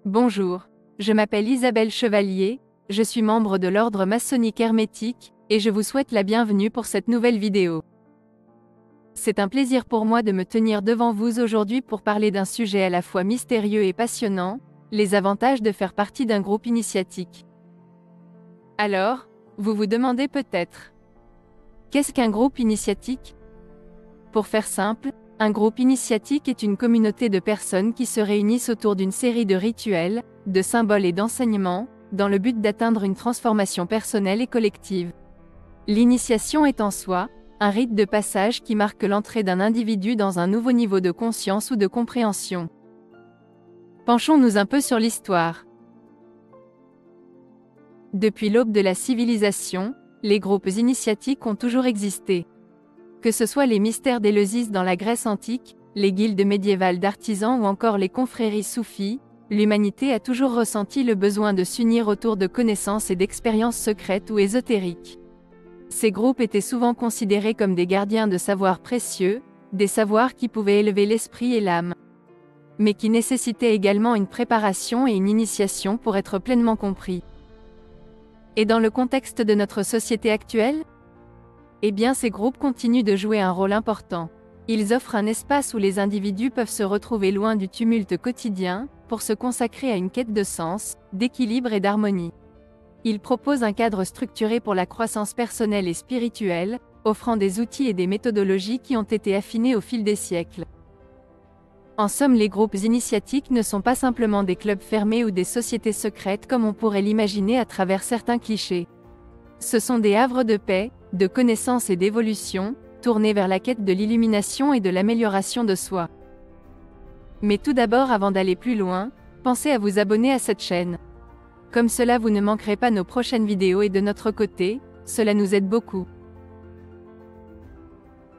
Bonjour, je m'appelle Isabelle Chevalier, je suis membre de l'ordre maçonnique hermétique, et je vous souhaite la bienvenue pour cette nouvelle vidéo. C'est un plaisir pour moi de me tenir devant vous aujourd'hui pour parler d'un sujet à la fois mystérieux et passionnant, les avantages de faire partie d'un groupe initiatique. Alors, vous vous demandez peut-être, qu'est-ce qu'un groupe initiatique? Pour faire simple, un groupe initiatique est une communauté de personnes qui se réunissent autour d'une série de rituels, de symboles et d'enseignements, dans le but d'atteindre une transformation personnelle et collective. L'initiation est en soi un rite de passage qui marque l'entrée d'un individu dans un nouveau niveau de conscience ou de compréhension. Penchons-nous un peu sur l'histoire. Depuis l'aube de la civilisation, les groupes initiatiques ont toujours existé. Que ce soit les mystères d'Éleusis dans la Grèce antique, les guildes médiévales d'artisans ou encore les confréries soufis, l'humanité a toujours ressenti le besoin de s'unir autour de connaissances et d'expériences secrètes ou ésotériques. Ces groupes étaient souvent considérés comme des gardiens de savoirs précieux, des savoirs qui pouvaient élever l'esprit et l'âme, mais qui nécessitaient également une préparation et une initiation pour être pleinement compris. Et dans le contexte de notre société actuelle, eh bien ces groupes continuent de jouer un rôle important. Ils offrent un espace où les individus peuvent se retrouver loin du tumulte quotidien, pour se consacrer à une quête de sens, d'équilibre et d'harmonie. Ils proposent un cadre structuré pour la croissance personnelle et spirituelle, offrant des outils et des méthodologies qui ont été affinés au fil des siècles. En somme, les groupes initiatiques ne sont pas simplement des clubs fermés ou des sociétés secrètes comme on pourrait l'imaginer à travers certains clichés. Ce sont des havres de paix, de connaissance et d'évolution, tournés vers la quête de l'illumination et de l'amélioration de soi. Mais tout d'abord, avant d'aller plus loin, pensez à vous abonner à cette chaîne. Comme cela vous ne manquerez pas nos prochaines vidéos et de notre côté, cela nous aide beaucoup.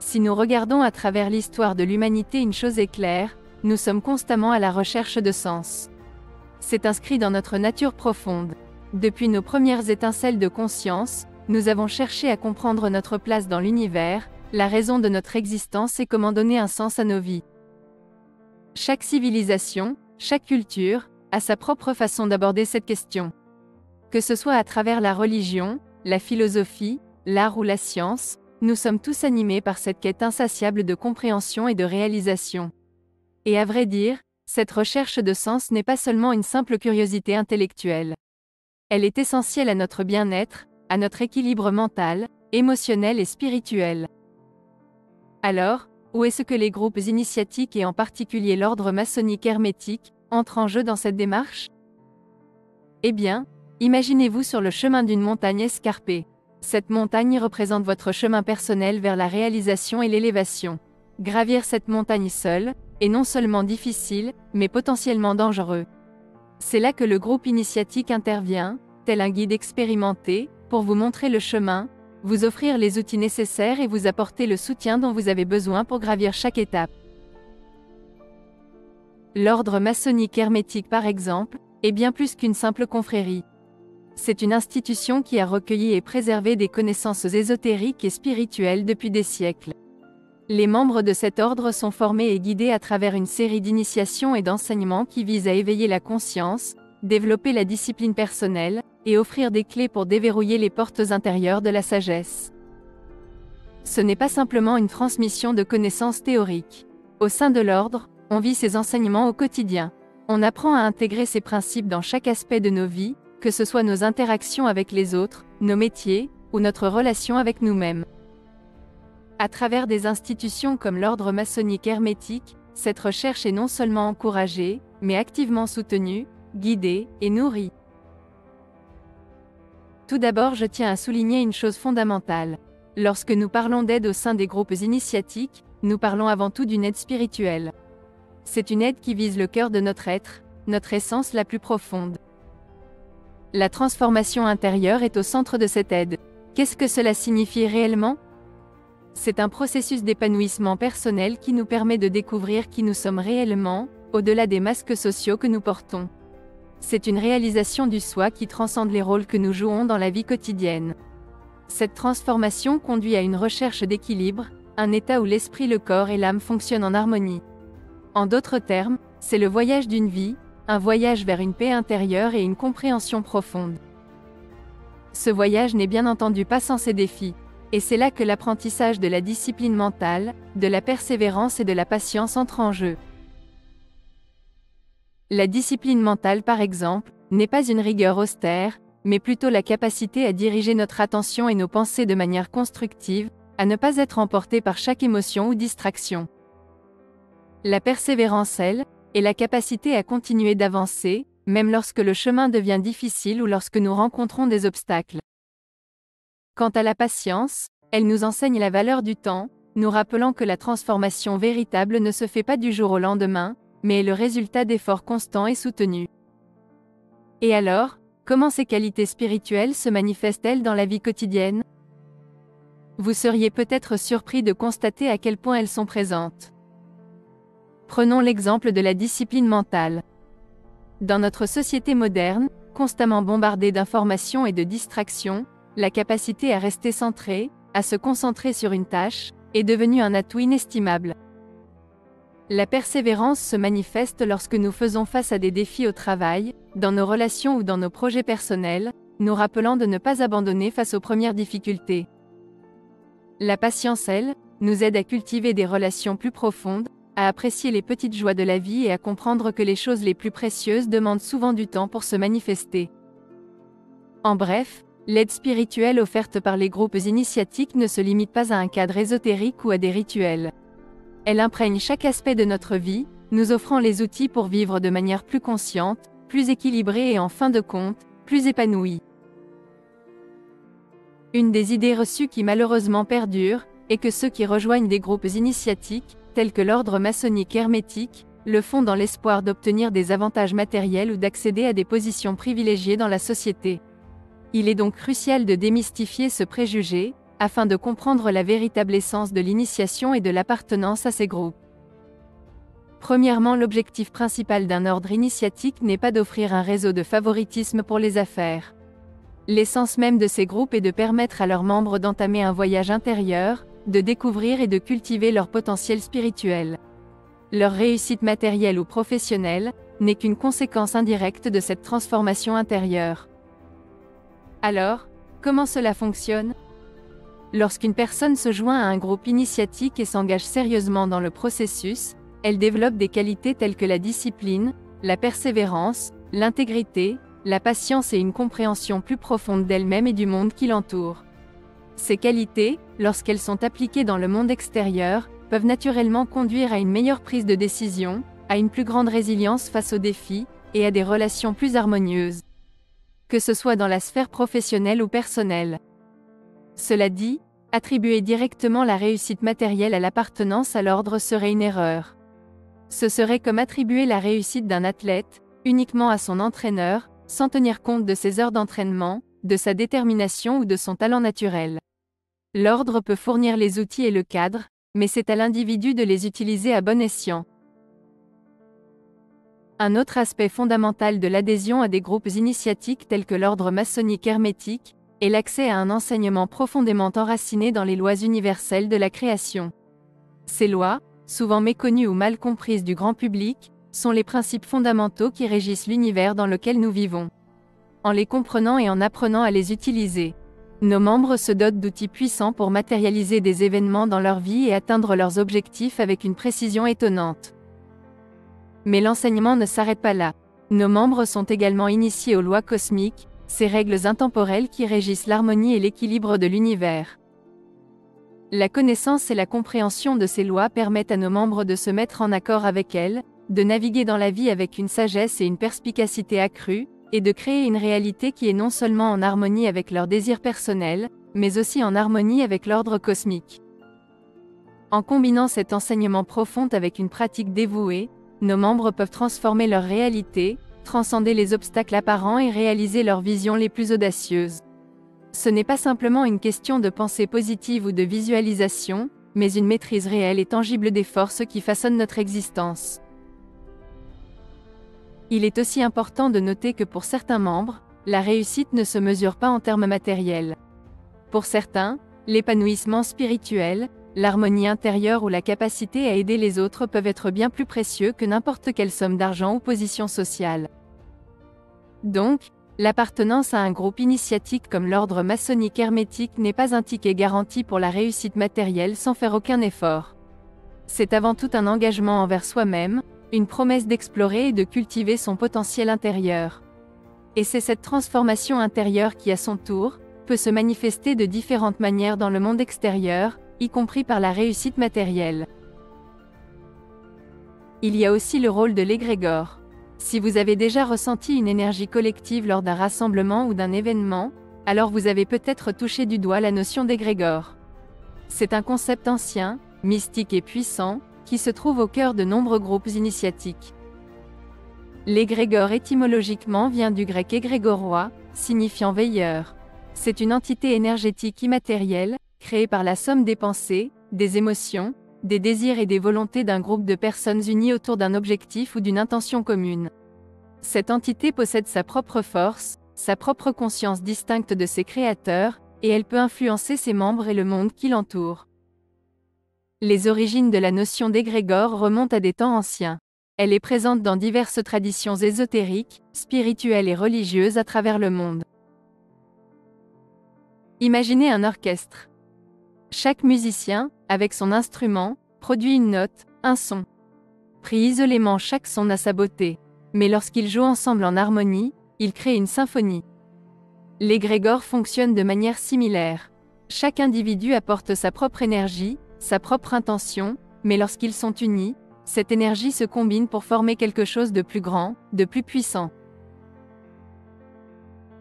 Si nous regardons à travers l'histoire de l'humanité, une chose est claire, nous sommes constamment à la recherche de sens. C'est inscrit dans notre nature profonde. Depuis nos premières étincelles de conscience, nous avons cherché à comprendre notre place dans l'univers, la raison de notre existence et comment donner un sens à nos vies. Chaque civilisation, chaque culture, a sa propre façon d'aborder cette question. Que ce soit à travers la religion, la philosophie, l'art ou la science, nous sommes tous animés par cette quête insatiable de compréhension et de réalisation. Et à vrai dire, cette recherche de sens n'est pas seulement une simple curiosité intellectuelle. Elle est essentielle à notre bien-être, à notre équilibre mental, émotionnel et spirituel. Alors, où est-ce que les groupes initiatiques et en particulier l'ordre maçonnique hermétique entrent en jeu dans cette démarche? Eh bien, imaginez-vous sur le chemin d'une montagne escarpée. Cette montagne représente votre chemin personnel vers la réalisation et l'élévation. Gravir cette montagne seul est non seulement difficile, mais potentiellement dangereux. C'est là que le groupe initiatique intervient, tel un guide expérimenté, pour vous montrer le chemin, vous offrir les outils nécessaires et vous apporter le soutien dont vous avez besoin pour gravir chaque étape. L'ordre maçonnique hermétique, par exemple, est bien plus qu'une simple confrérie. C'est une institution qui a recueilli et préservé des connaissances ésotériques et spirituelles depuis des siècles. Les membres de cet ordre sont formés et guidés à travers une série d'initiations et d'enseignements qui visent à éveiller la conscience, développer la discipline personnelle, et offrir des clés pour déverrouiller les portes intérieures de la sagesse. Ce n'est pas simplement une transmission de connaissances théoriques. Au sein de l'ordre, on vit ces enseignements au quotidien. On apprend à intégrer ces principes dans chaque aspect de nos vies, que ce soit nos interactions avec les autres, nos métiers, ou notre relation avec nous-mêmes. À travers des institutions comme l'ordre maçonnique hermétique, cette recherche est non seulement encouragée, mais activement soutenue, guidée et nourrie. Tout d'abord, je tiens à souligner une chose fondamentale. Lorsque nous parlons d'aide au sein des groupes initiatiques, nous parlons avant tout d'une aide spirituelle. C'est une aide qui vise le cœur de notre être, notre essence la plus profonde. La transformation intérieure est au centre de cette aide. Qu'est-ce que cela signifie réellement? C'est un processus d'épanouissement personnel qui nous permet de découvrir qui nous sommes réellement, au-delà des masques sociaux que nous portons. C'est une réalisation du soi qui transcende les rôles que nous jouons dans la vie quotidienne. Cette transformation conduit à une recherche d'équilibre, un état où l'esprit, le corps et l'âme fonctionnent en harmonie. En d'autres termes, c'est le voyage d'une vie, un voyage vers une paix intérieure et une compréhension profonde. Ce voyage n'est bien entendu pas sans ses défis. Et c'est là que l'apprentissage de la discipline mentale, de la persévérance et de la patience entre en jeu. La discipline mentale, par exemple, n'est pas une rigueur austère, mais plutôt la capacité à diriger notre attention et nos pensées de manière constructive, à ne pas être emporté par chaque émotion ou distraction. La persévérance, elle, est la capacité à continuer d'avancer, même lorsque le chemin devient difficile ou lorsque nous rencontrons des obstacles. Quant à la patience, elle nous enseigne la valeur du temps, nous rappelant que la transformation véritable ne se fait pas du jour au lendemain, mais est le résultat d'efforts constants et soutenus. Et alors, comment ces qualités spirituelles se manifestent-elles dans la vie quotidienne? Vous seriez peut-être surpris de constater à quel point elles sont présentes. Prenons l'exemple de la discipline mentale. Dans notre société moderne, constamment bombardée d'informations et de distractions, la capacité à rester centré, à se concentrer sur une tâche, est devenue un atout inestimable. La persévérance se manifeste lorsque nous faisons face à des défis au travail, dans nos relations ou dans nos projets personnels, nous rappelant de ne pas abandonner face aux premières difficultés. La patience, elle, nous aide à cultiver des relations plus profondes, à apprécier les petites joies de la vie et à comprendre que les choses les plus précieuses demandent souvent du temps pour se manifester. En bref, l'aide spirituelle offerte par les groupes initiatiques ne se limite pas à un cadre ésotérique ou à des rituels. Elle imprègne chaque aspect de notre vie, nous offrant les outils pour vivre de manière plus consciente, plus équilibrée et en fin de compte, plus épanouie. Une des idées reçues qui malheureusement perdure, est que ceux qui rejoignent des groupes initiatiques, tels que l'ordre maçonnique hermétique, le font dans l'espoir d'obtenir des avantages matériels ou d'accéder à des positions privilégiées dans la société. Il est donc crucial de démystifier ce préjugé, afin de comprendre la véritable essence de l'initiation et de l'appartenance à ces groupes. Premièrement, l'objectif principal d'un ordre initiatique n'est pas d'offrir un réseau de favoritisme pour les affaires. L'essence même de ces groupes est de permettre à leurs membres d'entamer un voyage intérieur, de découvrir et de cultiver leur potentiel spirituel. Leur réussite matérielle ou professionnelle n'est qu'une conséquence indirecte de cette transformation intérieure. Alors, comment cela fonctionne? Lorsqu'une personne se joint à un groupe initiatique et s'engage sérieusement dans le processus, elle développe des qualités telles que la discipline, la persévérance, l'intégrité, la patience et une compréhension plus profonde d'elle-même et du monde qui l'entoure. Ces qualités, lorsqu'elles sont appliquées dans le monde extérieur, peuvent naturellement conduire à une meilleure prise de décision, à une plus grande résilience face aux défis, et à des relations plus harmonieuses. Que ce soit dans la sphère professionnelle ou personnelle. Cela dit, attribuer directement la réussite matérielle à l'appartenance à l'ordre serait une erreur. Ce serait comme attribuer la réussite d'un athlète, uniquement à son entraîneur, sans tenir compte de ses heures d'entraînement, de sa détermination ou de son talent naturel. L'ordre peut fournir les outils et le cadre, mais c'est à l'individu de les utiliser à bon escient. Un autre aspect fondamental de l'adhésion à des groupes initiatiques tels que l'ordre maçonnique hermétique, est l'accès à un enseignement profondément enraciné dans les lois universelles de la création. Ces lois, souvent méconnues ou mal comprises du grand public, sont les principes fondamentaux qui régissent l'univers dans lequel nous vivons. En les comprenant et en apprenant à les utiliser, nos membres se dotent d'outils puissants pour matérialiser des événements dans leur vie et atteindre leurs objectifs avec une précision étonnante. Mais l'enseignement ne s'arrête pas là. Nos membres sont également initiés aux lois cosmiques, ces règles intemporelles qui régissent l'harmonie et l'équilibre de l'univers. La connaissance et la compréhension de ces lois permettent à nos membres de se mettre en accord avec elles, de naviguer dans la vie avec une sagesse et une perspicacité accrues, et de créer une réalité qui est non seulement en harmonie avec leurs désirs personnels, mais aussi en harmonie avec l'ordre cosmique. En combinant cet enseignement profond avec une pratique dévouée, nos membres peuvent transformer leur réalité, transcender les obstacles apparents et réaliser leurs visions les plus audacieuses. Ce n'est pas simplement une question de pensée positive ou de visualisation, mais une maîtrise réelle et tangible des forces qui façonnent notre existence. Il est aussi important de noter que pour certains membres, la réussite ne se mesure pas en termes matériels. Pour certains, l'épanouissement spirituel, l'harmonie intérieure ou la capacité à aider les autres peuvent être bien plus précieux que n'importe quelle somme d'argent ou position sociale. Donc, l'appartenance à un groupe initiatique comme l'ordre maçonnique hermétique n'est pas un ticket garanti pour la réussite matérielle sans faire aucun effort. C'est avant tout un engagement envers soi-même, une promesse d'explorer et de cultiver son potentiel intérieur. Et c'est cette transformation intérieure qui, à son tour, peut se manifester de différentes manières dans le monde extérieur, y compris par la réussite matérielle. Il y a aussi le rôle de l'égrégore. Si vous avez déjà ressenti une énergie collective lors d'un rassemblement ou d'un événement, alors vous avez peut-être touché du doigt la notion d'égrégore. C'est un concept ancien, mystique et puissant, qui se trouve au cœur de nombreux groupes initiatiques. L'égrégore étymologiquement vient du grec égrégoroi, signifiant veilleur. C'est une entité énergétique immatérielle, créée par la somme des pensées, des émotions, des désirs et des volontés d'un groupe de personnes unies autour d'un objectif ou d'une intention commune. Cette entité possède sa propre force, sa propre conscience distincte de ses créateurs, et elle peut influencer ses membres et le monde qui l'entoure. Les origines de la notion d'égrégore remontent à des temps anciens. Elle est présente dans diverses traditions ésotériques, spirituelles et religieuses à travers le monde. Imaginez un orchestre. Chaque musicien, avec son instrument, produit une note, un son. Pris isolément, chaque son a sa beauté. Mais lorsqu'ils jouent ensemble en harmonie, ils créent une symphonie. L'égrégore fonctionne de manière similaire. Chaque individu apporte sa propre énergie, sa propre intention, mais lorsqu'ils sont unis, cette énergie se combine pour former quelque chose de plus grand, de plus puissant.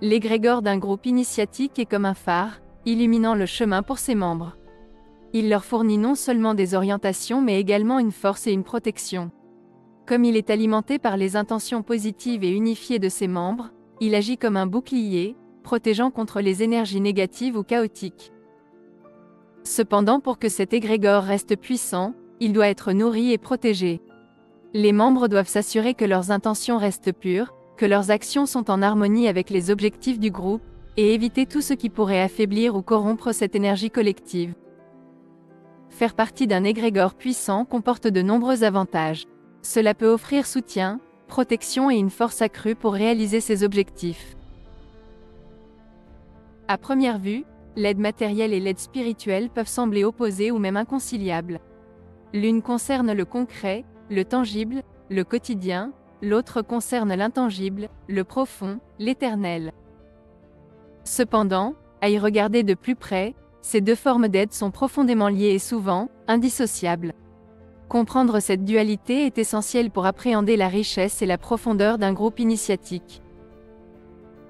L'égrégore d'un groupe initiatique est comme un phare, illuminant le chemin pour ses membres. Il leur fournit non seulement des orientations mais également une force et une protection. Comme il est alimenté par les intentions positives et unifiées de ses membres, il agit comme un bouclier, protégeant contre les énergies négatives ou chaotiques. Cependant, pour que cet égrégore reste puissant, il doit être nourri et protégé. Les membres doivent s'assurer que leurs intentions restent pures, que leurs actions sont en harmonie avec les objectifs du groupe, et éviter tout ce qui pourrait affaiblir ou corrompre cette énergie collective. Faire partie d'un égrégore puissant comporte de nombreux avantages. Cela peut offrir soutien, protection et une force accrue pour réaliser ses objectifs. À première vue, l'aide matérielle et l'aide spirituelle peuvent sembler opposées ou même inconciliables. L'une concerne le concret, le tangible, le quotidien, l'autre concerne l'intangible, le profond, l'éternel. Cependant, à y regarder de plus près, ces deux formes d'aide sont profondément liées et souvent, indissociables. Comprendre cette dualité est essentiel pour appréhender la richesse et la profondeur d'un groupe initiatique.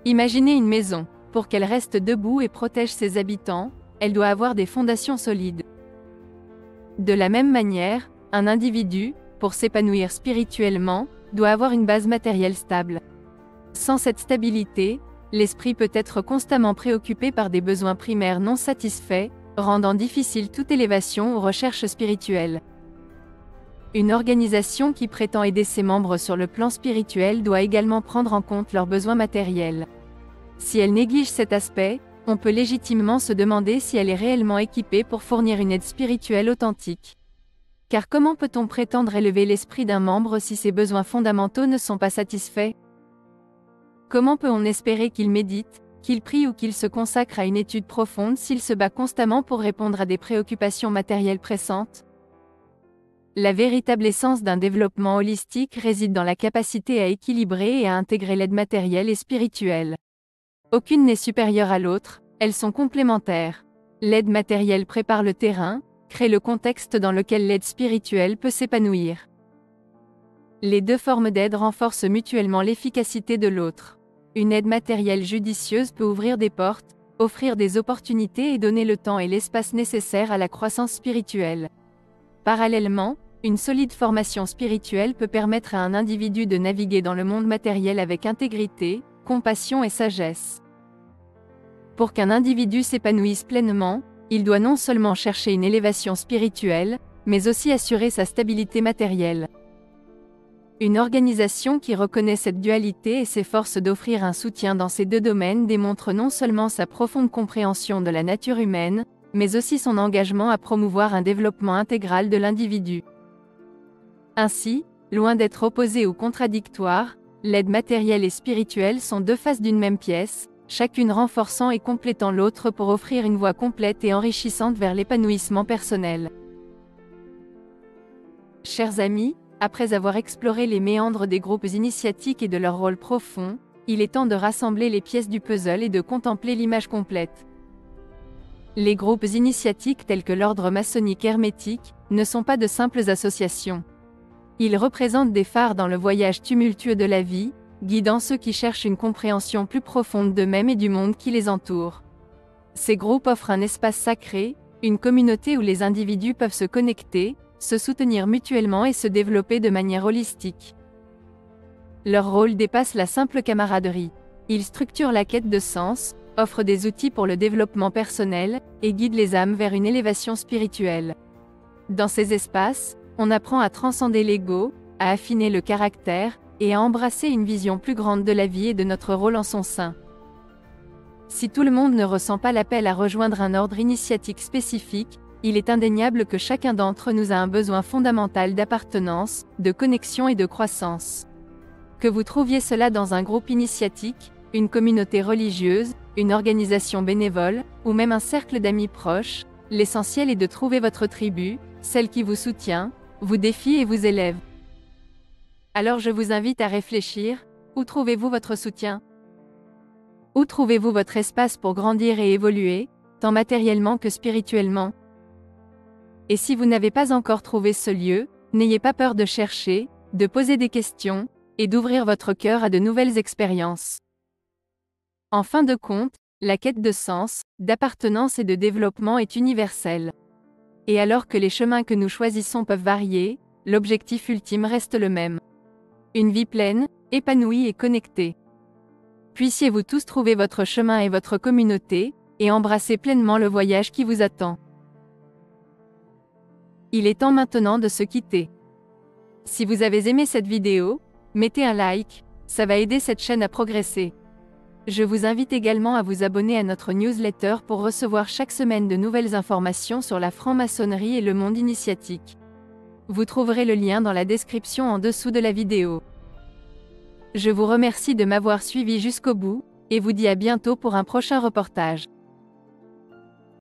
Imaginez une maison. Pour qu'elle reste debout et protège ses habitants, elle doit avoir des fondations solides. De la même manière, un individu, pour s'épanouir spirituellement, doit avoir une base matérielle stable. Sans cette stabilité, l'esprit peut être constamment préoccupé par des besoins primaires non satisfaits, rendant difficile toute élévation ou recherche spirituelle. Une organisation qui prétend aider ses membres sur le plan spirituel doit également prendre en compte leurs besoins matériels. Si elle néglige cet aspect, on peut légitimement se demander si elle est réellement équipée pour fournir une aide spirituelle authentique. Car comment peut-on prétendre élever l'esprit d'un membre si ses besoins fondamentaux ne sont pas satisfaits? Comment peut-on espérer qu'il médite, qu'il prie ou qu'il se consacre à une étude profonde s'il se bat constamment pour répondre à des préoccupations matérielles pressantes? La véritable essence d'un développement holistique réside dans la capacité à équilibrer et à intégrer l'aide matérielle et spirituelle. Aucune n'est supérieure à l'autre, elles sont complémentaires. L'aide matérielle prépare le terrain, crée le contexte dans lequel l'aide spirituelle peut s'épanouir. Les deux formes d'aide renforcent mutuellement l'efficacité de l'autre. Une aide matérielle judicieuse peut ouvrir des portes, offrir des opportunités et donner le temps et l'espace nécessaires à la croissance spirituelle. Parallèlement, une solide formation spirituelle peut permettre à un individu de naviguer dans le monde matériel avec intégrité, compassion et sagesse. Pour qu'un individu s'épanouisse pleinement, il doit non seulement chercher une élévation spirituelle, mais aussi assurer sa stabilité matérielle. Une organisation qui reconnaît cette dualité et s'efforce d'offrir un soutien dans ces deux domaines démontre non seulement sa profonde compréhension de la nature humaine, mais aussi son engagement à promouvoir un développement intégral de l'individu. Ainsi, loin d'être opposées ou contradictoires, l'aide matérielle et spirituelle sont deux faces d'une même pièce, chacune renforçant et complétant l'autre pour offrir une voie complète et enrichissante vers l'épanouissement personnel. Chers amis, après avoir exploré les méandres des groupes initiatiques et de leur rôle profond, il est temps de rassembler les pièces du puzzle et de contempler l'image complète. Les groupes initiatiques tels que l'ordre maçonnique hermétique ne sont pas de simples associations. Ils représentent des phares dans le voyage tumultueux de la vie, guidant ceux qui cherchent une compréhension plus profonde d'eux-mêmes et du monde qui les entoure. Ces groupes offrent un espace sacré, une communauté où les individus peuvent se connecter, se soutenir mutuellement et se développer de manière holistique. Leur rôle dépasse la simple camaraderie. Ils structurent la quête de sens, offrent des outils pour le développement personnel, et guident les âmes vers une élévation spirituelle. Dans ces espaces, on apprend à transcender l'ego, à affiner le caractère, et à embrasser une vision plus grande de la vie et de notre rôle en son sein. Si tout le monde ne ressent pas l'appel à rejoindre un ordre initiatique spécifique, il est indéniable que chacun d'entre nous a un besoin fondamental d'appartenance, de connexion et de croissance. Que vous trouviez cela dans un groupe initiatique, une communauté religieuse, une organisation bénévole, ou même un cercle d'amis proches, l'essentiel est de trouver votre tribu, celle qui vous soutient, vous défie et vous élève. Alors je vous invite à réfléchir, où trouvez-vous votre soutien? Où trouvez-vous votre espace pour grandir et évoluer, tant matériellement que spirituellement? Et si vous n'avez pas encore trouvé ce lieu, n'ayez pas peur de chercher, de poser des questions, et d'ouvrir votre cœur à de nouvelles expériences. En fin de compte, la quête de sens, d'appartenance et de développement est universelle. Et alors que les chemins que nous choisissons peuvent varier, l'objectif ultime reste le même. Une vie pleine, épanouie et connectée. Puissiez-vous tous trouver votre chemin et votre communauté, et embrasser pleinement le voyage qui vous attend. Il est temps maintenant de se quitter. Si vous avez aimé cette vidéo, mettez un like, ça va aider cette chaîne à progresser. Je vous invite également à vous abonner à notre newsletter pour recevoir chaque semaine de nouvelles informations sur la franc-maçonnerie et le monde initiatique. Vous trouverez le lien dans la description en dessous de la vidéo. Je vous remercie de m'avoir suivi jusqu'au bout, et vous dis à bientôt pour un prochain reportage.